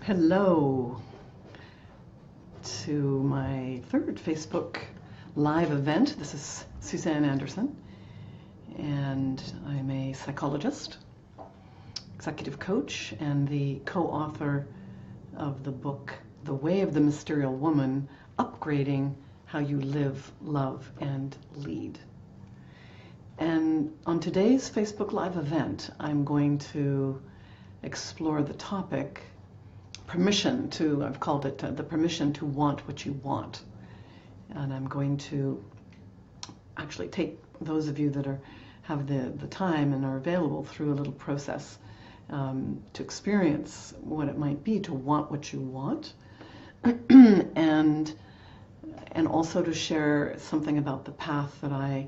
Hello to my third Facebook live event. This is Suzanne Anderson, and I'm a psychologist, executive coach, and the co-author of the book, The Way of the Mysterial Woman, Upgrading How You Live, Love, and Lead. And on today's Facebook Live event, I'm going to explore the topic permission to, I've called it the permission to want what you want. And I'm going to actually take those of you that have the time and are available through a little process to experience what it might be to want what you want, and also to share something about the path that I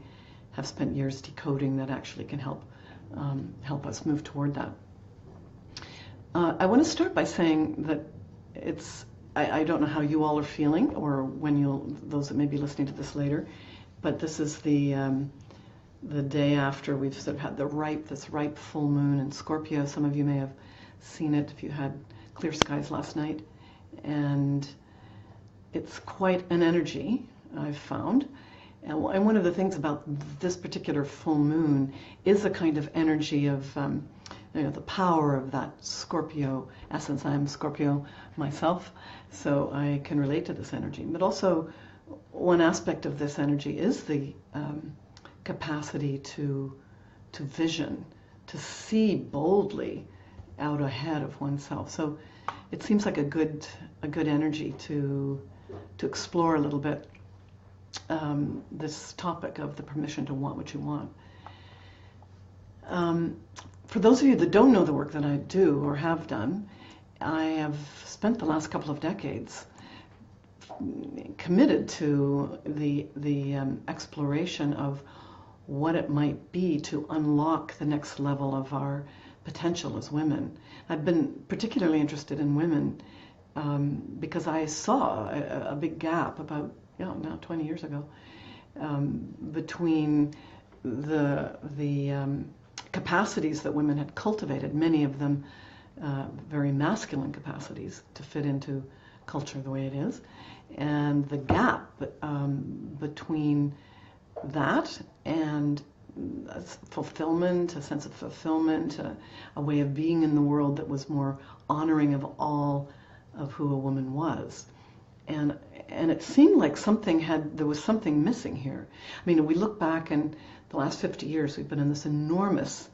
have spent years decoding that actually can help us move toward that. I want to start by saying that I don't know how you all are feeling, or when those that may be listening to this later, but this is the day after we've sort of had this ripe full moon in Scorpio. Some of you may have seen it if you had clear skies last night, and it's quite an energy, I've found. And one of the things about this particular full moon is a kind of energy of the power of that Scorpio essence. I'm Scorpio myself, so I can relate to this energy. But also, one aspect of this energy is the capacity to vision, to see boldly out ahead of oneself. So it seems like a good energy to explore a little bit this topic of the permission to want what you want. For those of you that don't know the work that I do or have done, I have spent the last couple of decades committed to the exploration of what it might be to unlock the next level of our potential as women. I've been particularly interested in women because I saw a big gap about now 20 years ago between the capacities that women had cultivated, many of them very masculine capacities to fit into culture the way it is, and the gap between that and fulfillment, a sense of fulfillment, a way of being in the world that was more honoring of all of who a woman was. And it seemed like there was something missing here. I mean, we look back, and the last 50 years we've been in this enormous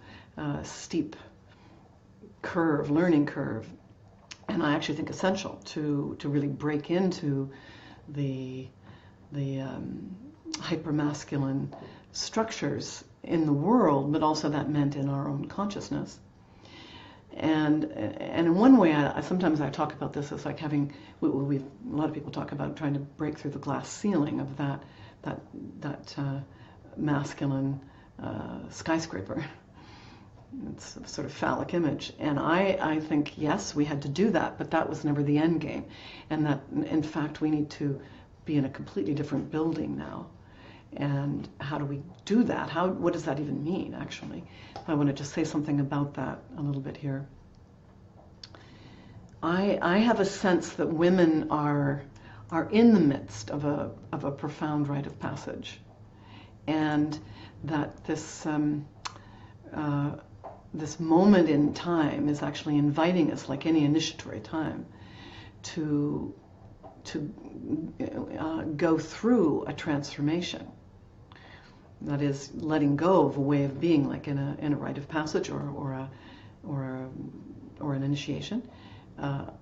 steep learning curve, and I actually think essential to really break into the hypermasculine structures in the world, but also that meant in our own consciousness. And in one way, sometimes I talk about this as like having, a lot of people talk about trying to break through the glass ceiling of that masculine skyscraper. It's a sort of phallic image. And I think, yes, we had to do that, but that was never the end game. And that, in fact, we need to be in a completely different building now. And how do we do that? What does that even mean, actually? I want to just say something about that a little bit here. I have a sense that women are in the midst of a profound rite of passage, and that this moment in time is actually inviting us, like any initiatory time, to go through a transformation. That is, letting go of a way of being, like in a rite of passage or an initiation.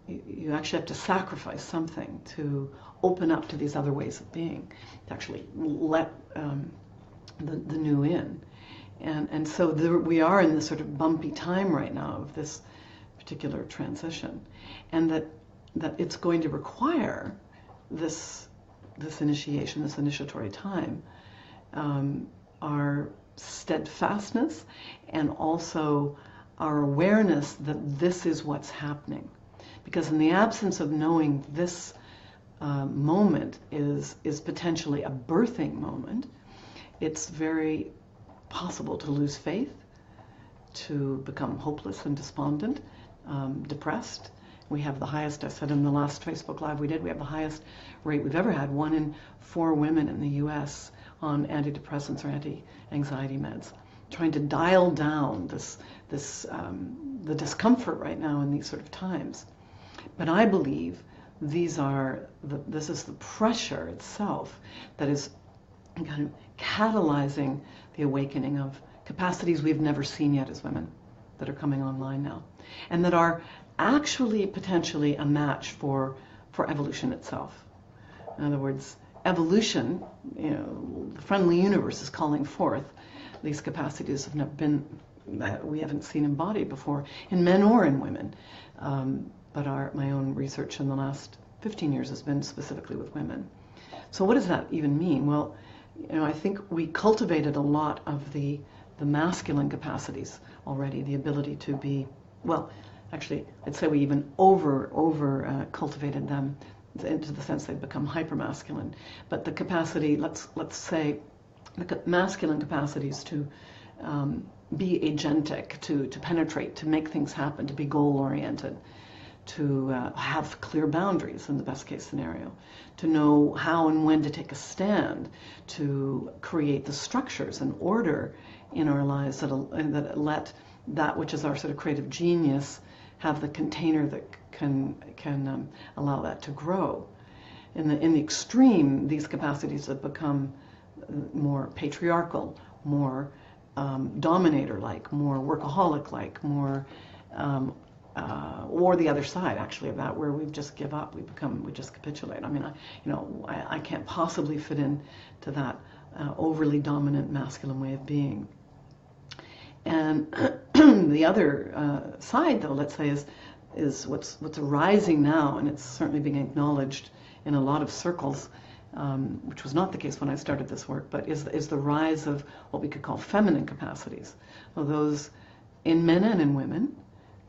You actually have to sacrifice something to open up to these other ways of being, to actually let the new in. And so we are in this sort of bumpy time right now of this particular transition, and that it's going to require this initiation, this initiatory time, our steadfastness, and also our awareness that this is what's happening. Because in the absence of knowing this moment is potentially a birthing moment, it's very possible to lose faith, to become hopeless and despondent, depressed, We have the highest, I said in the last Facebook Live we did, we have the highest rate we've ever had. 1 in 4 women in the U.S. on antidepressants or anti-anxiety meds, trying to dial down the discomfort right now in these sort of times. But I believe this is the pressure itself that is kind of catalyzing the awakening of capacities we've never seen yet as women that are coming online now, and that are actually potentially a match for evolution itself. In other words, evolution, the friendly universe is calling forth these capacities have never been, we haven't seen embodied before in men or in women. But my own research in the last 15 years has been specifically with women. So what does that even mean? Well, I think we cultivated a lot of the masculine capacities already, the ability to be, well, actually, I'd say we even over cultivated them into the sense they've become hypermasculine. But the capacity, let's say, the masculine capacities to be agentic, to penetrate, to make things happen, to be goal-oriented, to have clear boundaries in the best case scenario, to know how and when to take a stand, to create the structures and order in our lives that let that which is our sort of creative genius have the container that can allow that to grow. In the extreme, these capacities have become more patriarchal, more dominator-like, more workaholic-like, more or the other side actually of that, where we just give up, we just capitulate. I mean, I can't possibly fit in to that overly dominant masculine way of being. And the other side, though, let's say, is what's arising now, and it's certainly being acknowledged in a lot of circles, which was not the case when I started this work, but is the rise of what we could call feminine capacities. Well, those in men and in women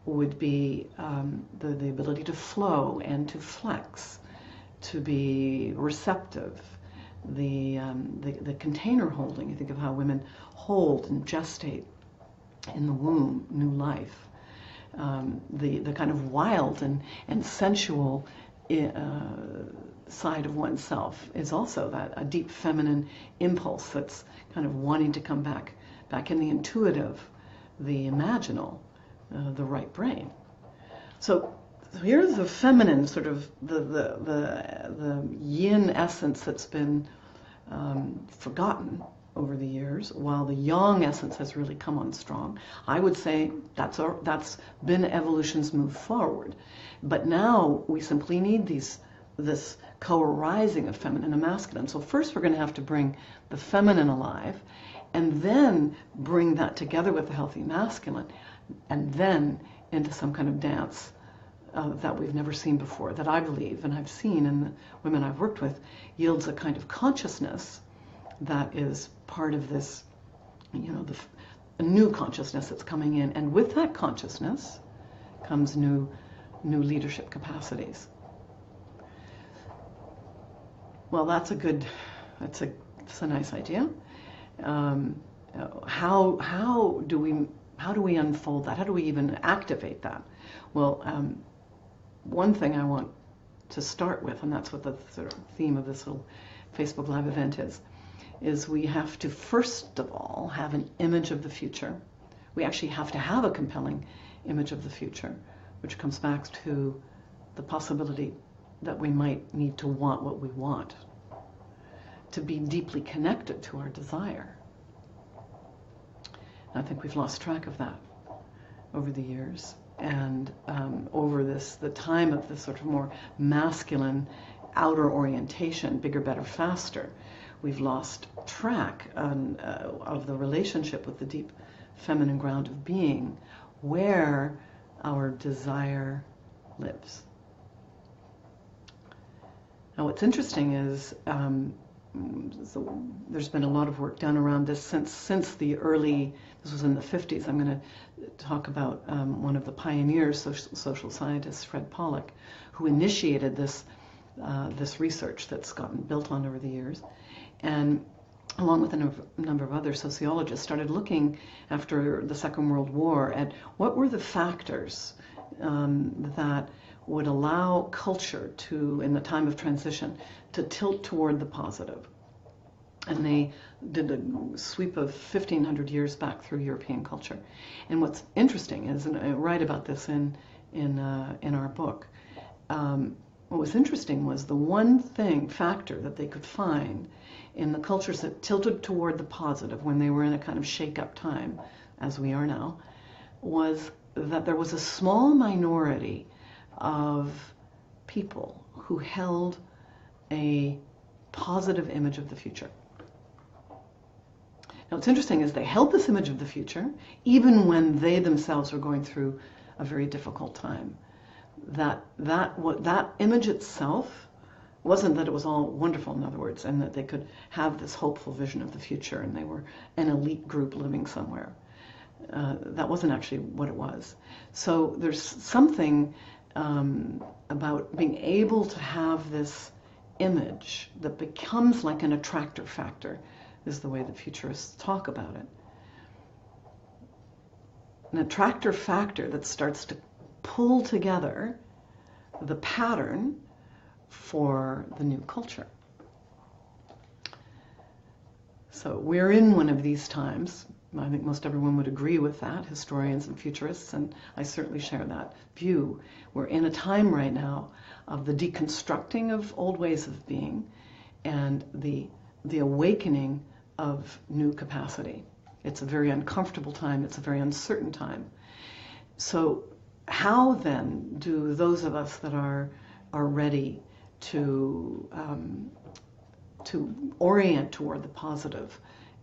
would be the ability to flow and to flex, to be receptive, the container holding. You think of how women hold and gestate in the womb, new life. The kind of wild and sensual side of oneself is also that a deep feminine impulse that's kind of wanting to come back in the intuitive, the imaginal, the right brain. So here's the feminine sort of the yin essence that's been forgotten over the years, while the yang essence has really come on strong. I would say that's been evolution's move forward. But now we simply need this co-arising of feminine and masculine. So first we're going to have to bring the feminine alive, and then bring that together with the healthy masculine, and then into some kind of dance that we've never seen before, that I believe, and I've seen in the women I've worked with, yields a kind of consciousness that is part of this, a new consciousness that's coming in. And with that consciousness comes new leadership capacities. Well, that's a nice idea. How do we unfold that? How do we even activate that? Well, one thing I want to start with, and that's what the sort of theme of this little Facebook Live event is we have to first of all have an image of the future. We actually have to have a compelling image of the future, which comes back to the possibility that we might need to want what we want, to be deeply connected to our desire. I think we've lost track of that over the years, and over the time of this sort of more masculine outer orientation, bigger, better, faster, we've lost track of the relationship with the deep feminine ground of being, where our desire lives. Now, what's interesting is so there's been a lot of work done around this since the early, this was in the 50s. I'm going to talk about one of the pioneers, social scientist, Fred Pollack, who initiated this research that's gotten built on over the years, and along with a number of other sociologists, started looking after the Second World War at what were the factors that would allow culture to, in the time of transition, to tilt toward the positive. And they did a sweep of 1,500 years back through European culture. And what's interesting is, and I write about this in our book, what was interesting was the one factor that they could find in the cultures that tilted toward the positive when they were in a kind of shake-up time, as we are now, was that there was a small minority of people who held a positive image of the future. Now, what's interesting is they held this image of the future even when they themselves were going through a very difficult time. That image itself wasn't that it was all wonderful, in other words, and that they could have this hopeful vision of the future and they were an elite group living somewhere. That wasn't actually what it was. So there's something about being able to have this image that becomes like an attractor factor, is the way the futurists talk about it. An attractor factor that starts to pull together the pattern for the new culture. So we're in one of these times. I think most everyone would agree with that, historians and futurists, and I certainly share that view. We're in a time right now of the deconstructing of old ways of being and the awakening of new capacity. It's a very uncomfortable time. It's a very uncertain time. So how then do those of us that are ready to orient toward the positive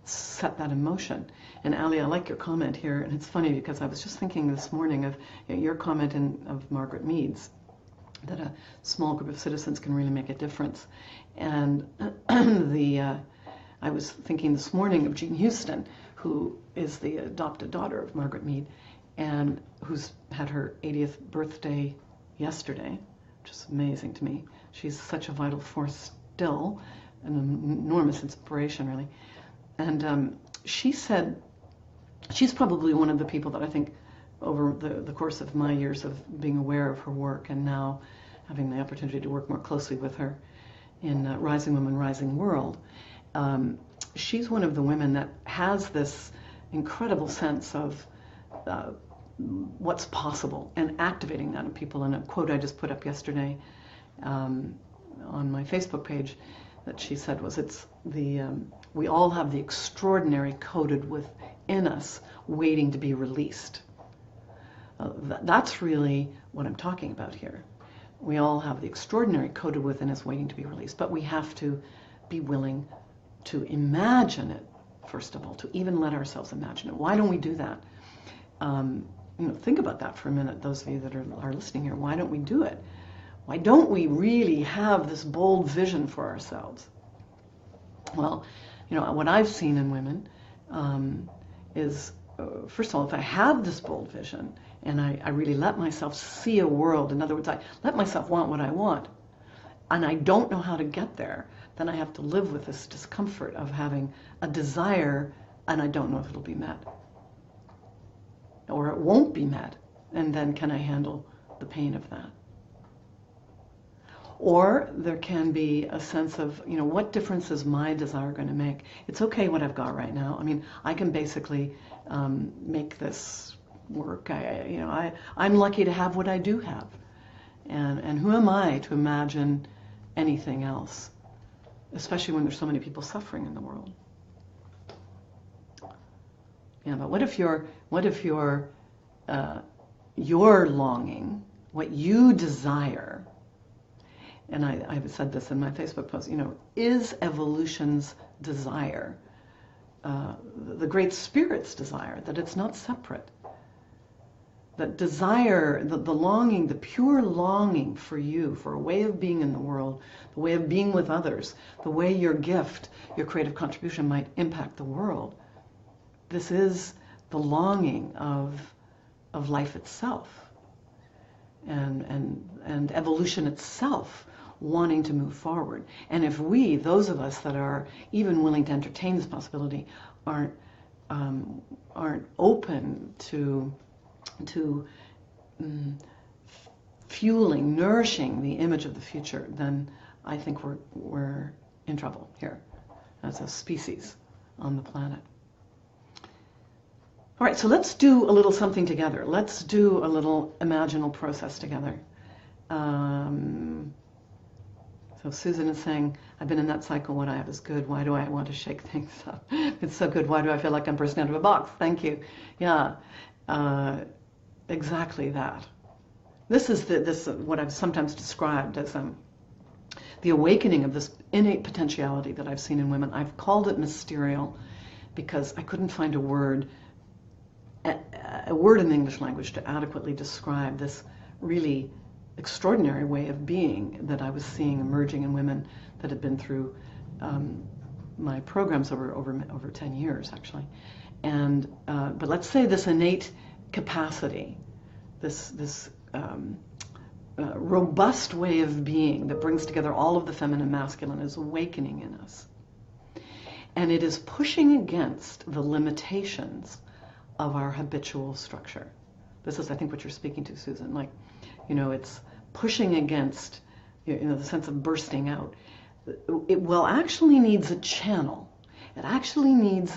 set that in motion? And Ali, I like your comment here, and it's funny because I was just thinking this morning of your comment of Margaret Mead's, that a small group of citizens can really make a difference. And I was thinking this morning of Jean Houston, who is the adopted daughter of Margaret Mead, and who's had her 80th birthday yesterday, which is amazing to me. She's such a vital force still, an enormous inspiration, really. And she said, she's probably one of the people that I think over the course of my years of being aware of her work and now having the opportunity to work more closely with her in Rising Woman, Rising World, she's one of the women that has this incredible sense of what's possible and activating that in people. And a quote I just put up yesterday on my Facebook page that she said was, we all have the extraordinary coded within us waiting to be released. That's really what I'm talking about here. We all have the extraordinary coded within us waiting to be released, but we have to be willing to imagine it, first of all, to even let ourselves imagine it. Why don't we do that? Think about that for a minute, those of you that are listening here. Why don't we do it? Why don't we really have this bold vision for ourselves? Well, what I've seen in women is, first of all, if I have this bold vision and I really let myself see a world, in other words, I let myself want what I want, and I don't know how to get there, then I have to live with this discomfort of having a desire and I don't know if it'll be met. Or it won't be met, and then can I handle the pain of that? Or there can be a sense of, what difference is my desire going to make? It's okay what I've got right now. I mean, I can basically make this work. I'm lucky to have what I do have. And who am I to imagine anything else? Especially when there's so many people suffering in the world. Yeah, but what if your longing, what you desire, and I've said this in my Facebook post, is evolution's desire, the Great Spirit's desire, that it's not separate. That desire, the longing, the pure longing for you, for a way of being in the world, the way of being with others, the way your gift, your creative contribution might impact the world. This is the longing of life itself, and evolution itself wanting to move forward. And if we, those of us that are even willing to entertain this possibility, aren't open to fueling, nourishing the image of the future, then I think we're in trouble here as a species on the planet. All right, so let's do a little something together. Let's do a little imaginal process together. So Susan is saying, I've been in that cycle. What I have is good. Why do I want to shake things up? It's so good. Why do I feel like I'm bursting out of a box? Thank you. Yeah, exactly that. This is what I've sometimes described as the awakening of this innate potentiality that I've seen in women. I've called it mysterial because I couldn't find a word in the English language to adequately describe this really extraordinary way of being that I was seeing emerging in women that had been through my programs over 10 years, actually. And but let's say this innate capacity, this robust way of being that brings together all of the feminine and masculine is awakening in us. And it is pushing against the limitations of our habitual structure. This is, I think, what you're speaking to, Susan. Like, it's pushing against, the sense of bursting out. It actually needs a channel. It actually needs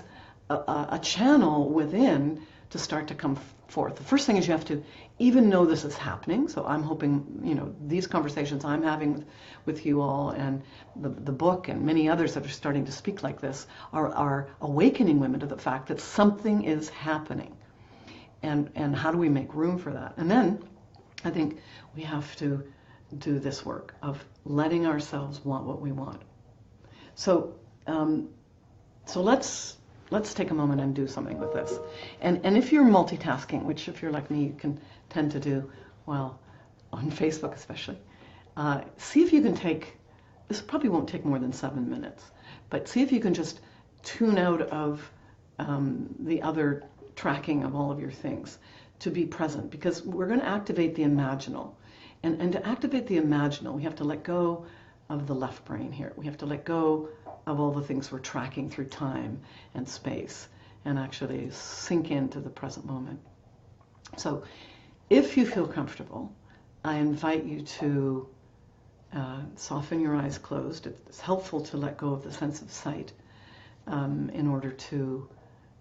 a channel within to start to come forth. The first thing is you have to even know this is happening. So I'm hoping, these conversations I'm having with you all and the book and many others that are starting to speak like this are awakening women to the fact that something is happening. And how do we make room for that? And then I think we have to do this work of letting ourselves want what we want. So let's take a moment and do something with this. And if you're multitasking, which if you're like me, you can tend to do, well, on Facebook especially, see if you can this probably won't take more than 7 minutes, but see if you can just tune out of the other tracking of all of your things to be present, because we're going to activate the imaginal. And to activate the imaginal, we have to let go of the left brain here. We have to let go of all the things we're tracking through time and space and actually sink into the present moment. So if you feel comfortable, I invite you to soften your eyes closed. It's helpful to let go of the sense of sight in order to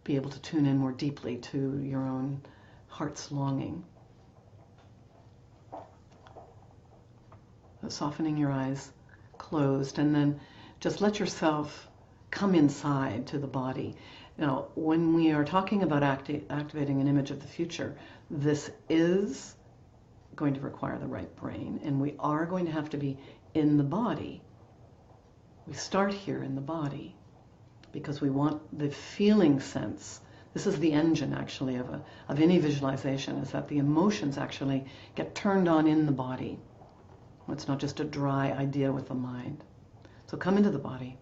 be able to tune in more deeply to your own heart's longing. So softening your eyes closed, and then just let yourself come inside to the body. Now, when we are talking about activating an image of the future, this is going to require the right brain, and we are going to have to be in the body. We start here in the body because we want the feeling sense. This is the engine, actually, of any visualization, is that the emotions actually get turned on in the body. It's not just a dry idea with the mind. So come into the body,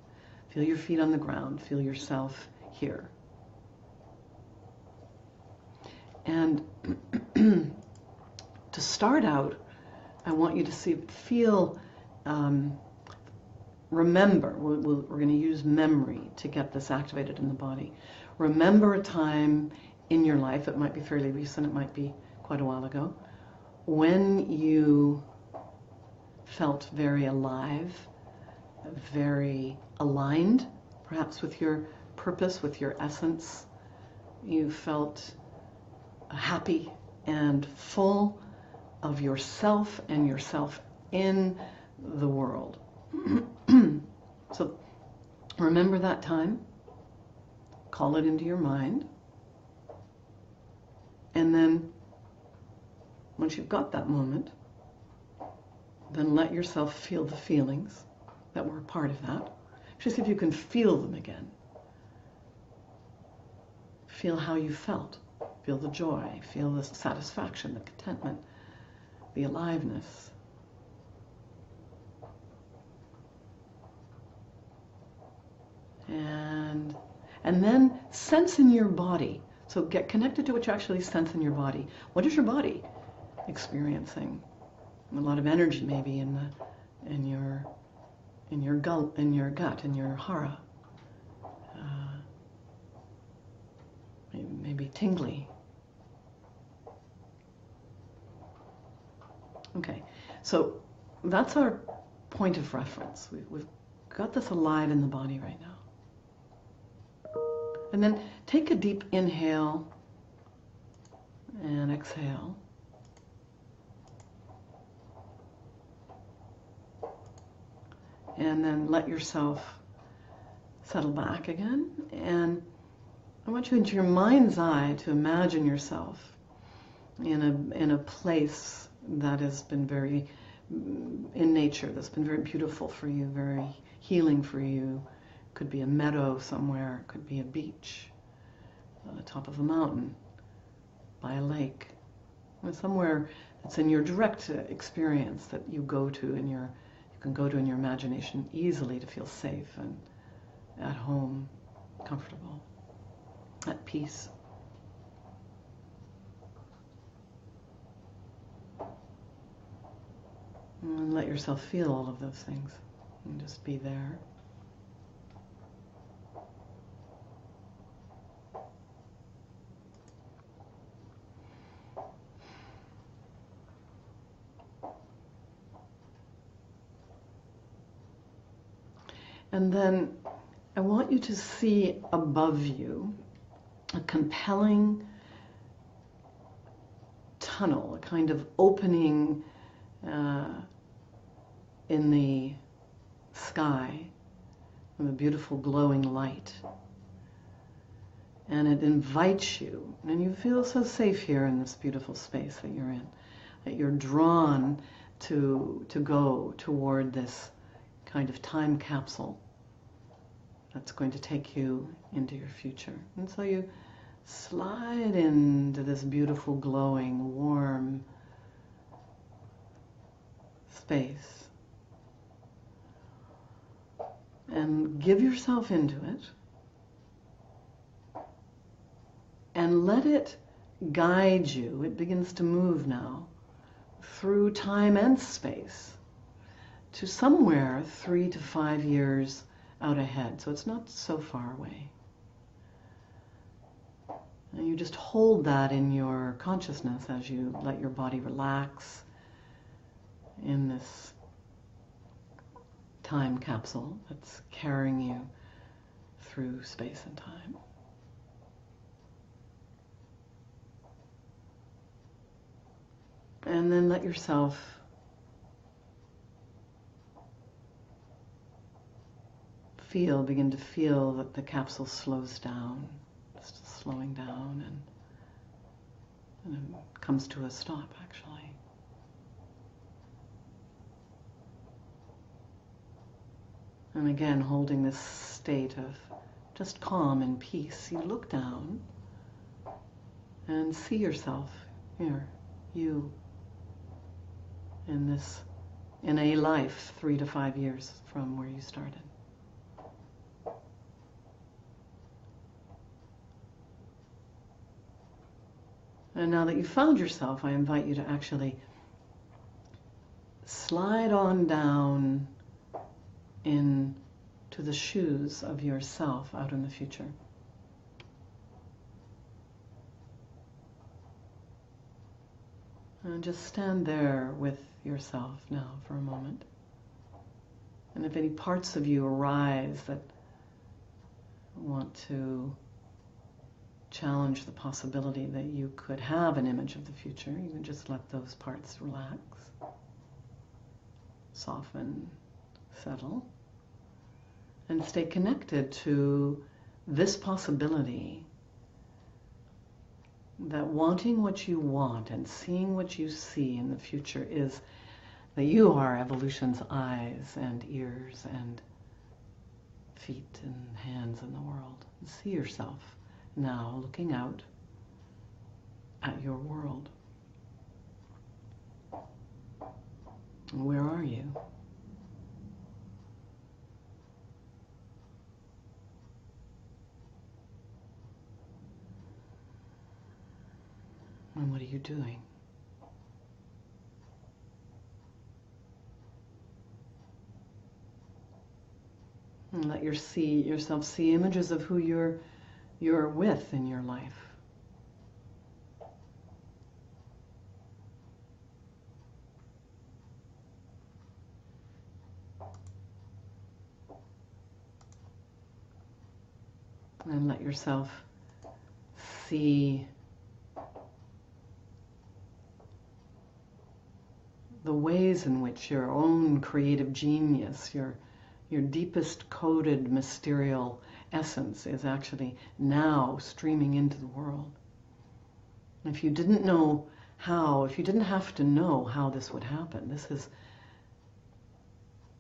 feel your feet on the ground, feel yourself here. And to start out, I want you to remember, we're going to use memory to get this activated in the body. Remember a time in your life, it might be fairly recent, it might be quite a while ago, when you felt very alive, very aligned, perhaps with your purpose, with your essence. You felt happy and full of yourself and yourself in the world. So remember that time, call it into your mind, and then once you've got that moment, then let yourself feel the feelings that were a part of that. Just see if you can feel them again. Feel how you felt. Feel the joy, feel the satisfaction, the contentment, the aliveness. And then sense in your body. So get connected to what you actually sense in your body. What is your body experiencing? A lot of energy maybe in your gut, in your hara. Maybe tingly. Okay, so that's our point of reference. We've got this alive in the body right now. And then take a deep inhale and exhale. And then let yourself settle back again. And I want you into your mind's eye to imagine yourself in a place that has been very, in nature, that's been very beautiful for you, very healing for you. Could be a meadow somewhere, it could be a beach, on the top of a mountain, by a lake, or somewhere that's in your direct experience that you go to in your, you can go to in your imagination easily to feel safe and at home, comfortable, at peace. And let yourself feel all of those things and just be there. And then I want you to see above you a compelling tunnel, a kind of opening in the sky with a beautiful glowing light. And it invites you, and you feel so safe here in this beautiful space that you're in, that you're drawn to go toward this kind of time capsule that's going to take you into your future. And so you slide into this beautiful, glowing, warm space and give yourself into it and let it guide you. It begins to move now through time and space to somewhere 3 to 5 years out ahead. So it's not so far away. And you just hold that in your consciousness as you let your body relax in this time capsule that's carrying you through space and time. And then let yourself begin to feel that the capsule slows down, just slowing down, and it comes to a stop, actually. And again, holding this state of just calm and peace, you look down and see yourself here, you, in a life 3 to 5 years from where you started. And now that you've found yourself, I invite you to actually slide on down into the shoes of yourself out in the future. And just stand there with yourself now for a moment. And if any parts of you arise that want to challenge the possibility that you could have an image of the future, you can just let those parts relax, soften, settle, and stay connected to this possibility that wanting what you want and seeing what you see in the future is that you are evolution's eyes and ears and feet and hands in the world. See yourself now looking out at your world. Where are you? And what are you doing? And let yourself see images of who you're with in your life. And let yourself see the ways in which your own creative genius, your deepest coded mysterial essence is actually now streaming into the world. And if you didn't know how, if you didn't have to know how this would happen, this is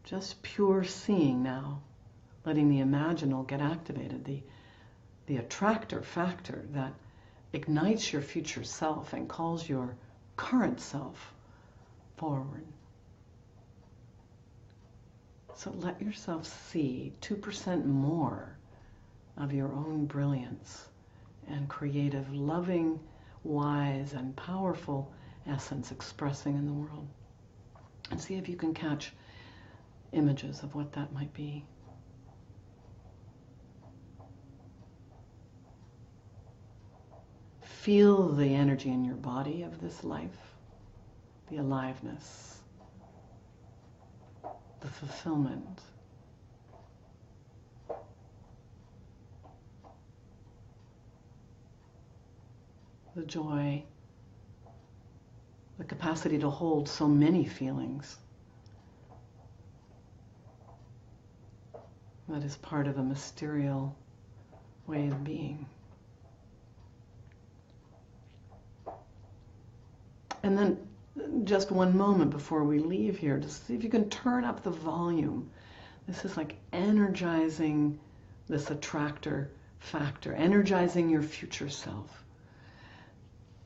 just pure seeing now, letting the imaginal get activated, the attractor factor that ignites your future self and calls your current self forward. So let yourself see 2% more of your own brilliance and creative, loving, wise, and powerful essence expressing in the world. And see if you can catch images of what that might be. Feel the energy in your body of this life, the aliveness, the fulfillment, the joy, the capacity to hold so many feelings. That is part of a mysterial way of being. And then just one moment before we leave here, just see if you can turn up the volume. This is like energizing this attractor factor, energizing your future self.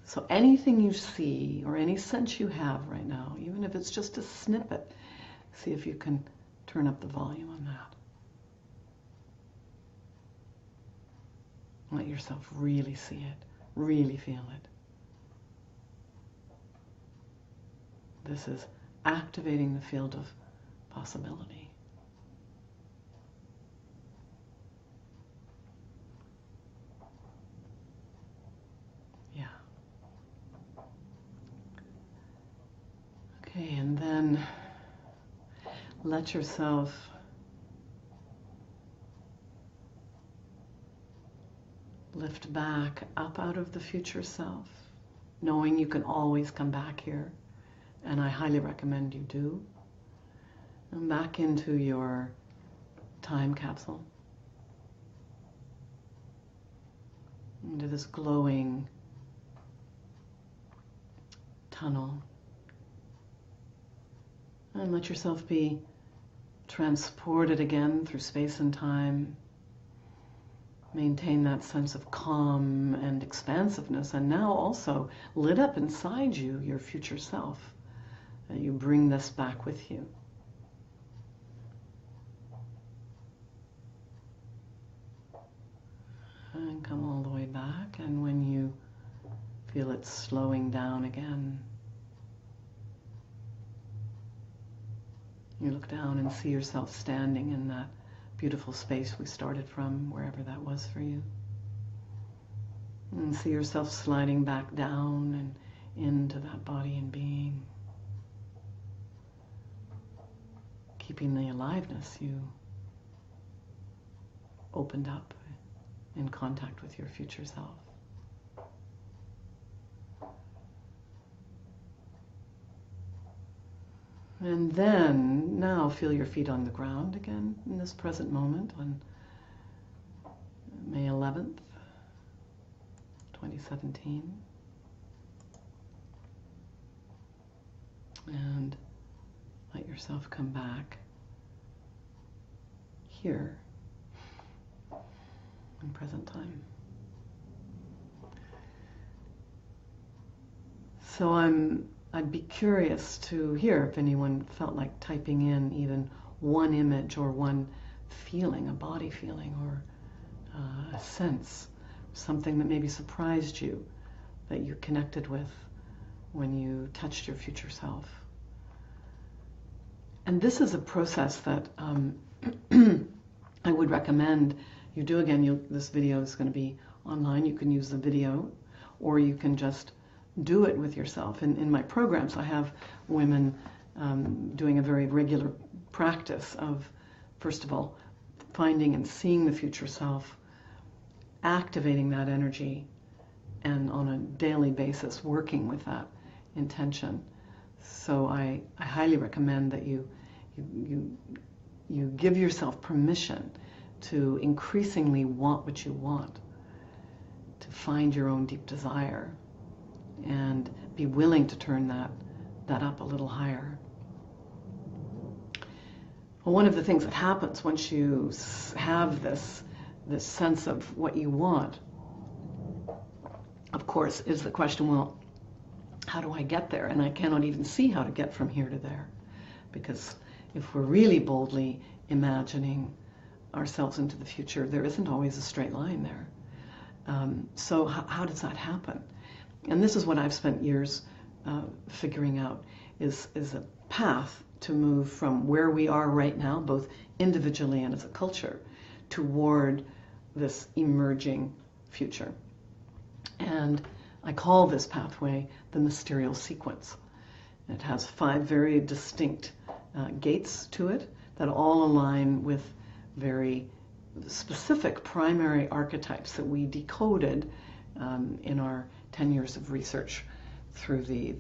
So anything you see or any sense you have right now, even if it's just a snippet, see if you can turn up the volume on that. Let yourself really see it, really feel it. This is activating the field of possibility. Yeah. Okay, and then let yourself lift back up out of the future self, knowing you can always come back here. And I highly recommend you do. And back into your time capsule. Into this glowing tunnel. And let yourself be transported again through space and time. Maintain that sense of calm and expansiveness. And now also lit up inside you, your future self. And you bring this back with you. And come all the way back. And when you feel it slowing down again, you look down and see yourself standing in that beautiful space we started from, wherever that was for you. And see yourself sliding back down and into that body and being. Keeping the aliveness you opened up in contact with your future self. And then, now feel your feet on the ground again in this present moment on May 11th, 2017. And let yourself come back here in present time. So I'd be curious to hear if anyone felt like typing in even one image or one feeling, a body feeling or a sense, something that maybe surprised you, that you connected with when you touched your future self. And this is a process that I would recommend you do. Again, this video is going to be online. You can use the video, or you can just do it with yourself. In my programs, I have women doing a very regular practice of, first of all, finding and seeing the future self, activating that energy and on a daily basis working with that intention. So I highly recommend that you give yourself permission to increasingly want what you want, to find your own deep desire, and be willing to turn that up a little higher. Well, one of the things that happens once you have this sense of what you want, of course, is the question, well, how do I get there? And I cannot even see how to get from here to there. Because if we're really boldly imagining ourselves into the future, there isn't always a straight line there. So how does that happen? And this is what I've spent years figuring out, is a path to move from where we are right now, both individually and as a culture, toward this emerging future. And I call this pathway the Mysterial Sequence. It has 5 very distinct gates to it that all align with very specific primary archetypes that we decoded in our 10 years of research through the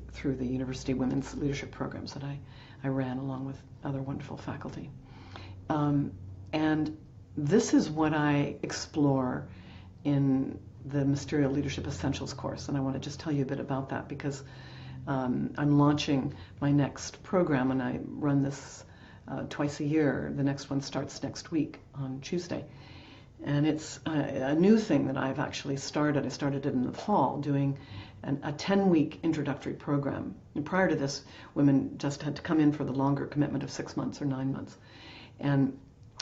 University Women's Leadership programs that I ran along with other wonderful faculty. And this is what I explore in the Mysterial Leadership Essentials course, and I want to just tell you a bit about that because I'm launching my next program, and I run this twice a year. The next one starts next week on Tuesday. And it's a new thing that I've actually started. I started it in the fall, doing a 10-week introductory program. And prior to this, women just had to come in for the longer commitment of 6 months or 9 months. And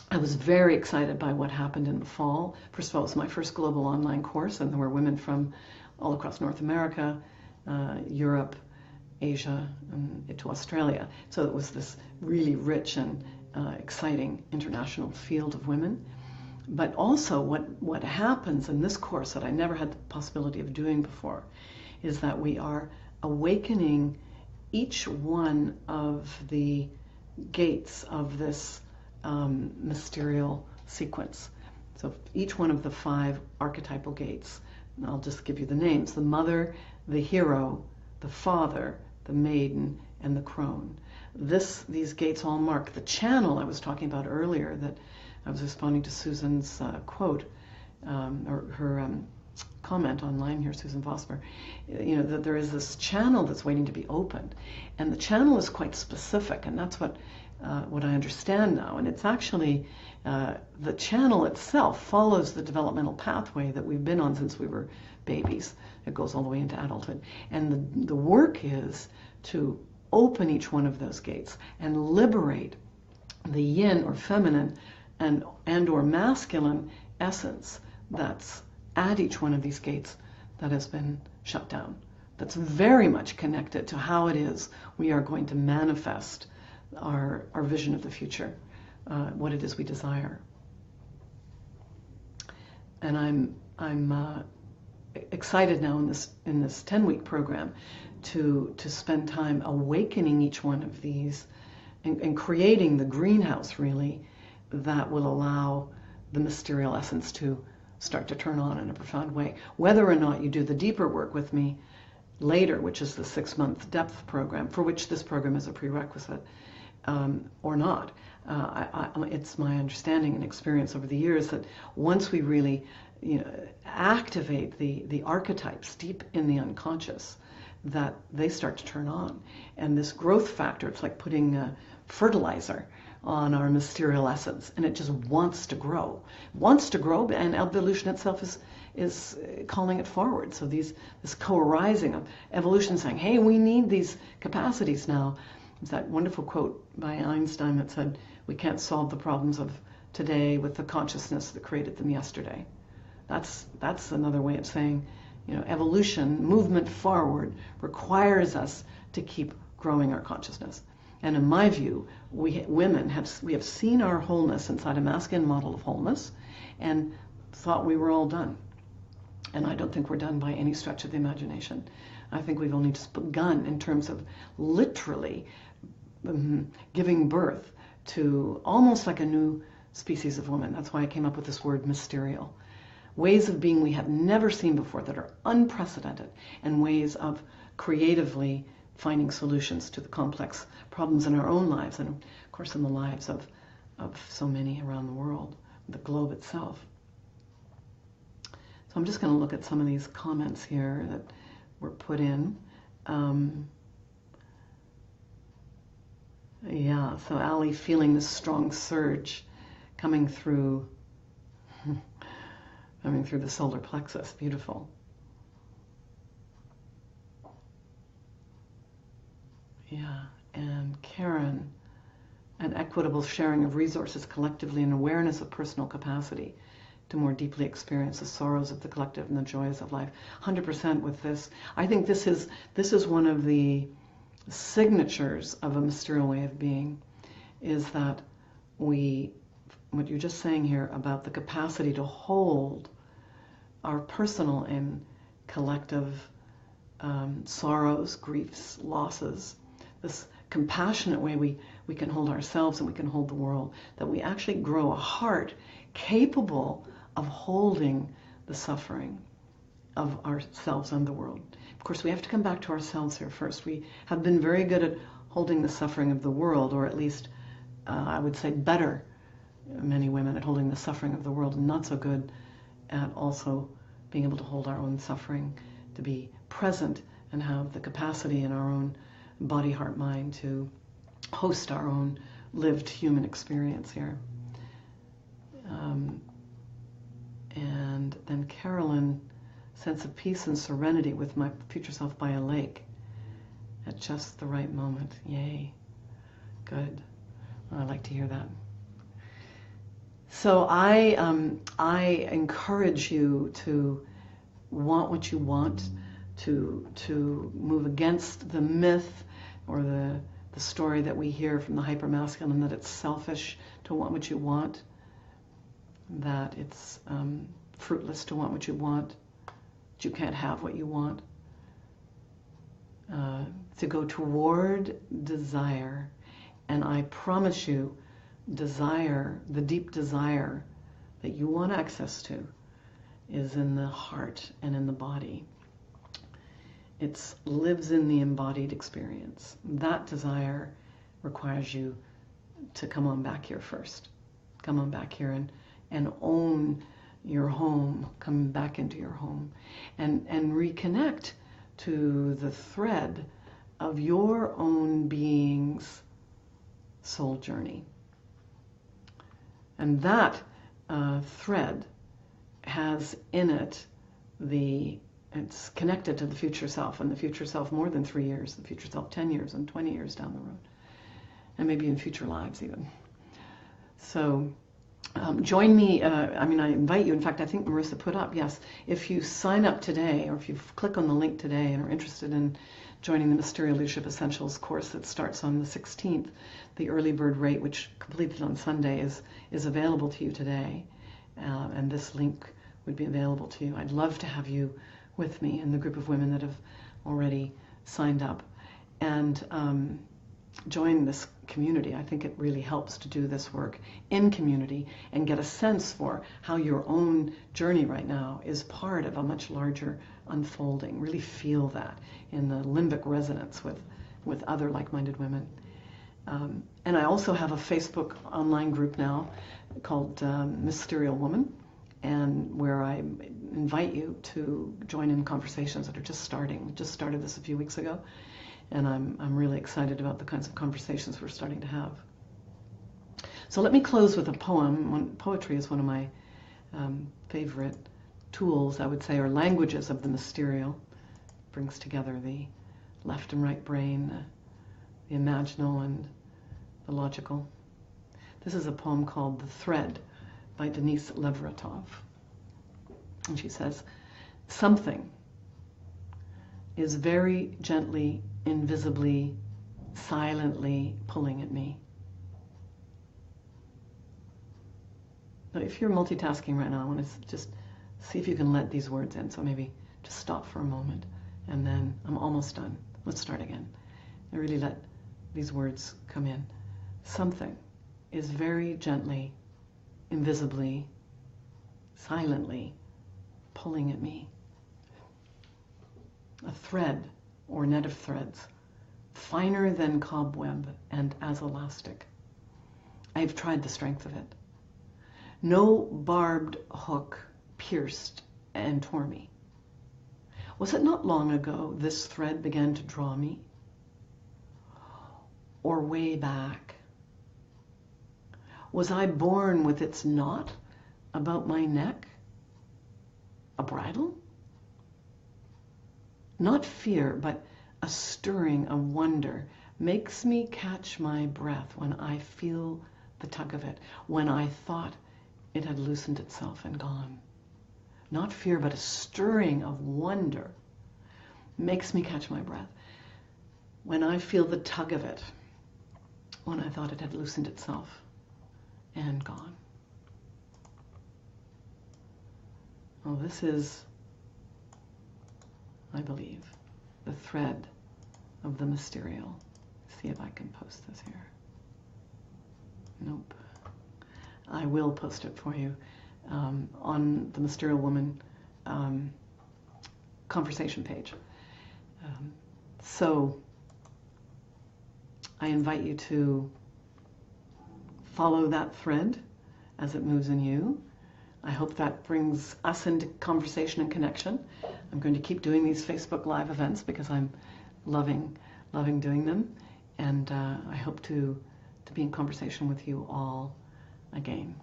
I was very excited by what happened in the fall. First of all, it was my first global online course, and there were women from all across North America, Europe, Asia, and to Australia. So it was this really rich and exciting international field of women. But also what happens in this course that I never had the possibility of doing before is that we are awakening each one of the gates of this mysterial sequence. So each one of the 5 archetypal gates, and I'll just give you the names: the mother, the hero, the father, the maiden, and the crone. These gates all mark the channel I was talking about earlier, that I was responding to Suzanne's quote, or her comment online here, Susan Vosper, that there is this channel that's waiting to be opened. And the channel is quite specific, and that's what I understand now. And it's actually, the channel itself follows the developmental pathway that we've been on since we were babies. It goes all the way into adulthood. And the work is to open each one of those gates and liberate the yin or feminine and or masculine essence that's at each one of these gates that has been shut down. That's very much connected to how it is we are going to manifest our vision of the future, what it is we desire. And I'm excited now in this 10-week program to spend time awakening each one of these and creating the greenhouse, really, that will allow the mysterial essence to start to turn on in a profound way. Whether or not you do the deeper work with me later, which is the 6-month depth program, for which this program is a prerequisite, or not, it's my understanding and experience over the years that once we really activate the archetypes deep in the unconscious, that they start to turn on. And this growth factor, it's like putting fertilizer on our mysterial essence, and it just wants to grow, and evolution itself is calling it forward. So this co-arising of evolution saying, hey, we need these capacities now. It's that wonderful quote by Einstein that said, we can't solve the problems of today with the consciousness that created them yesterday. That's another way of saying, evolution, movement forward, requires us to keep growing our consciousness. And in my view, women have seen our wholeness inside a masculine model of wholeness and thought we were all done. And I don't think we're done by any stretch of the imagination. I think we've only just begun in terms of literally giving birth to almost like a new species of woman. That's why I came up with this word mysterial. ways of being we have never seen before that are unprecedented, and ways of creatively finding solutions to the complex problems in our own lives and, of course, in the lives of so many around the world, the globe itself. So I'm just going to look at some of these comments here that were put in. Yeah, so Ali feeling this strong surge coming through the solar plexus. Beautiful. Yeah, and Karen, an equitable sharing of resources collectively and awareness of personal capacity to more deeply experience the sorrows of the collective and the joys of life. 100% with this. I think this is one of the signatures of a mysterial way of being, is that what you're just saying here about the capacity to hold our personal and collective sorrows, griefs, losses, this compassionate way we can hold ourselves and we can hold the world, that we actually grow a heart capable of holding the suffering of ourselves and the world. Of course, we have to come back to ourselves here first. We have been very good at holding the suffering of the world, or at least I would say better, many women, at holding the suffering of the world, and not so good at also being able to hold our own suffering, to be present and have the capacity in our own body, heart, mind to host our own lived human experience here. And then Carolyn, sense of peace and serenity with my future self by a lake at just the right moment. Yay. Good. I like to hear that. So I encourage you to want what you want, to move against the myth or the story that we hear from the hypermasculine, that it's selfish to want what you want, that it's fruitless to want what you want, that you can't have what you want. To go toward desire. And I promise you, desire, the deep desire that you want access to, is in the heart and in the body. It lives in the embodied experience. That desire requires you to come on back here first. Come on back here and own your home. Come back into your home and reconnect to the thread of your own being's soul journey. And that thread has in it it's connected to the future self, and the future self more than 3 years, the future self 10 years and 20 years down the road, and maybe in future lives even. So join me, I invite you. In fact, I think Marissa put up, yes, if you sign up today, or if you click on the link today and are interested in joining the Mysterial Leadership Essentials course that starts on the 16th, the early bird rate, which completed on Sunday, is available to you today. And this link would be available to you. I'd love to have you with me in the group of women that have already signed up. And join this community. I think it really helps to do this work in community and get a sense for how your own journey right now is part of a much larger unfolding. Really feel that in the limbic resonance with other like-minded women. And I also have a Facebook online group now called Mysterial Woman, and where I invite you to join in conversations that are just starting. Just started this a few weeks ago, and I'm really excited about the kinds of conversations we're starting to have. So let me close with a poem. Poetry is one of my favorite tools, I would say, or languages of the mysterial. Brings together the left and right brain, the imaginal and the logical. This is a poem called The Thread by Denise Levertov. And she says, something is very gently, invisibly, silently pulling at me. Now, if you're multitasking right now, I want to just see if you can let these words in. So maybe just stop for a moment, and then I'm almost done. Let's start again. And really let these words come in. Something is very gently, invisibly, silently pulling at me. A thread or net of threads, finer than cobweb and as elastic. I have tried the strength of it. No barbed hook pierced and tore me. Was it not long ago this thread began to draw me? Or way back? Was I born with its knot about my neck? A bridle? Not fear, but a stirring of wonder makes me catch my breath when I feel the tug of it, when I thought it had loosened itself and gone. Not fear, but a stirring of wonder makes me catch my breath when I feel the tug of it, when I thought it had loosened itself and gone. Well, this is, I believe, the thread of the Mysterial. See if I can post this here. Nope. I will post it for you on the Mysterial Woman conversation page. So I invite you to follow that thread as it moves in you. I hope that brings us into conversation and connection. I'm going to keep doing these Facebook Live events because I'm loving doing them. And I hope to be in conversation with you all again.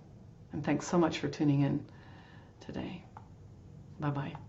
And thanks so much for tuning in today. Bye-bye.